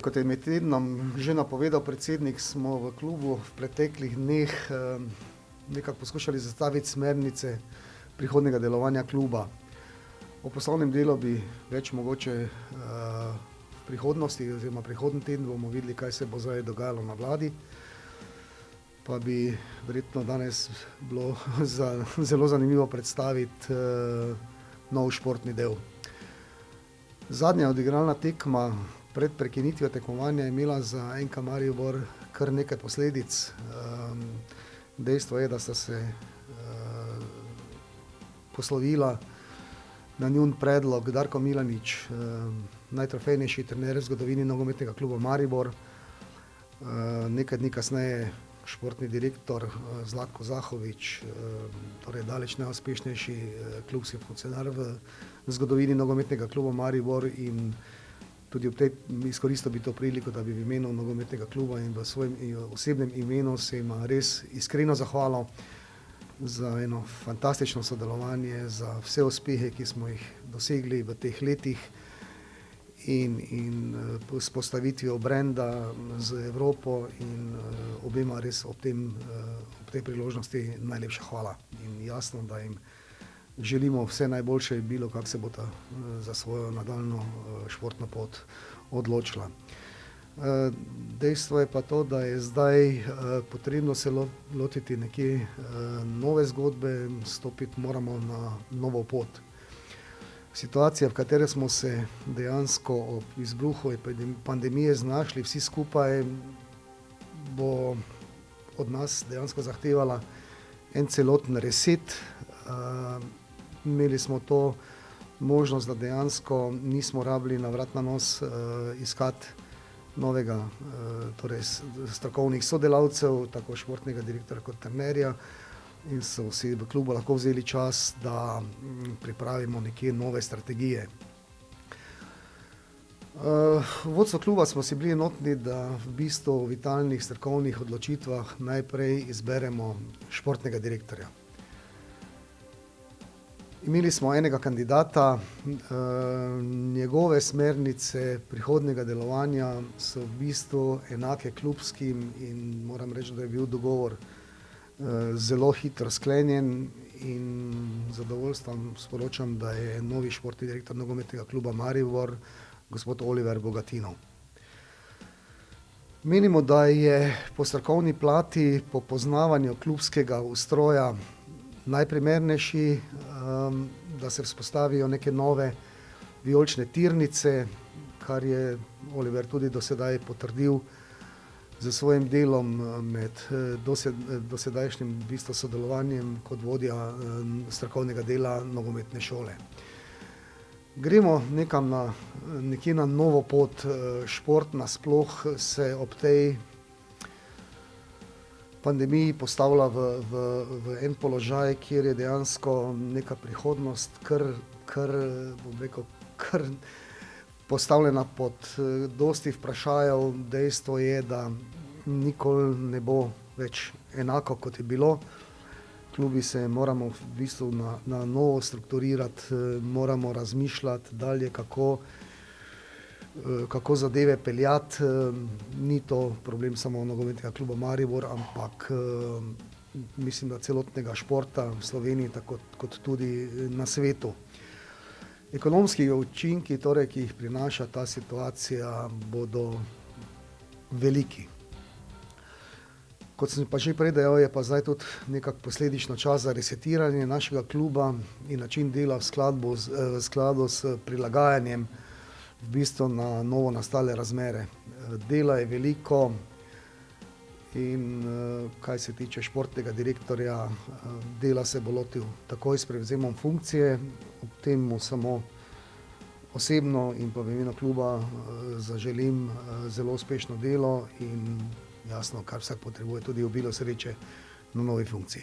Kot je med tednom že napovedal predsednik, smo v klubu v preteklih dneh nekako poskušali zastaviti smernice prihodnjega delovanja kluba. O poslovnem delu bi več mogoče v prihodnosti oziroma prihodnji teden bomo videli, kaj se bo zdaj dogajalo na vladi. Pa bi verjetno danes bilo zelo zanimivo predstaviti nov športni del. Zadnja odigrana tekma pred prekinitvijo tekmovanja je imela za NK Maribor kar nekaj posledic. Dejstvo je, da sta se poslovila na njun predlog Darko Milanič, najtrofejnejši trener v zgodovini nogometnega kluba Maribor. Nekaj dni kasneje športni direktor Zlatko Zahovič, torej daleč najuspešnejši klubski funkcionar v zgodovini nogometnega kluba Maribor, in tudi ob tej izkoristil bi to priliko, da bi v imenu nogometnega kluba in v svojem osebnem imenu se ima res iskreno zahvalo za eno fantastično sodelovanje, za vse uspehe, ki smo jih dosegli v teh letih in vzpostavitvijo brenda z Evropo, in obema res ob tej priložnosti najlepša hvala. In jasno, da jim želimo vse najboljše, bilo kako se bo ta za svojo nadaljnjo športno pot odločila. Dejstvo je pa to, da je zdaj potrebno se lotiti nekje nove zgodbe, stopiti moramo na novo pot. Situacija, v kateri smo se dejansko ob izbruhu pandemije znašli vsi skupaj, bo od nas dejansko zahtevala en celoten reset. Imeli smo to možnost, da dejansko nismo rabili na vrat na nos iskati novega, torej strokovnih sodelavcev, tako športnega direktorja kot trenerja, in so si v klubu lahko vzeli čas, da pripravimo neke nove strategije. V vodstvu kluba smo si bili enotni, da v bistvu v vitalnih strokovnih odločitvah najprej izberemo športnega direktorja. Imeli smo enega kandidata, njegove smernice prihodnjega delovanja so v bistvu enake klubskim in moram reči, da je bil dogovor zelo hitro sklenjen, in z zadovoljstvom sporočam, da je novi športni direktor nogometnega kluba Maribor gospod Oliver Bogatinov. Menimo, da je po strokovni plati, po poznavanju klubskega ustroja najprimernejši, da se vzpostavijo neke nove vijolične tirnice, kar je Oliver tudi do sedaj potrdil z svojim delom med dosedajšnjim v bistvu sodelovanjem kot vodja strokovnega dela nogometne šole. Gremo nekje na novo pot. Šport nasploh se ob tej pandemiji postavlja v en položaj, kjer je dejansko neka prihodnost kar postavljena pod dosti vprašajev. Dejstvo je, da nikoli ne bo več enako, kot je bilo. Klubi se moramo v bistvu na novo strukturirati, moramo razmišljati dalje, kako zadeve peljati. Ni to problem samo nogometnega kluba Maribor, ampak mislim, da celotnega športa v Sloveniji, tako kot tudi na svetu. Ekonomski učinki, torej, ki jih prinaša ta situacija, bodo veliki. Kot sem pa že prej dejal, je pa zdaj tudi nekako posledično čas za resetiranje našega kluba in način dela v skladu s prilagajanjem v bistvu na novo nastale razmere. Dela je veliko in kar se tiče športnega direktorja, dela se bo lotil takoj s prevzemom funkcije. Ob tem mu samo osebno in pa v imenu kluba zaželim zelo uspešno delo in jasno, kar vsak potrebuje, tudi obilo sreče na novi funkciji.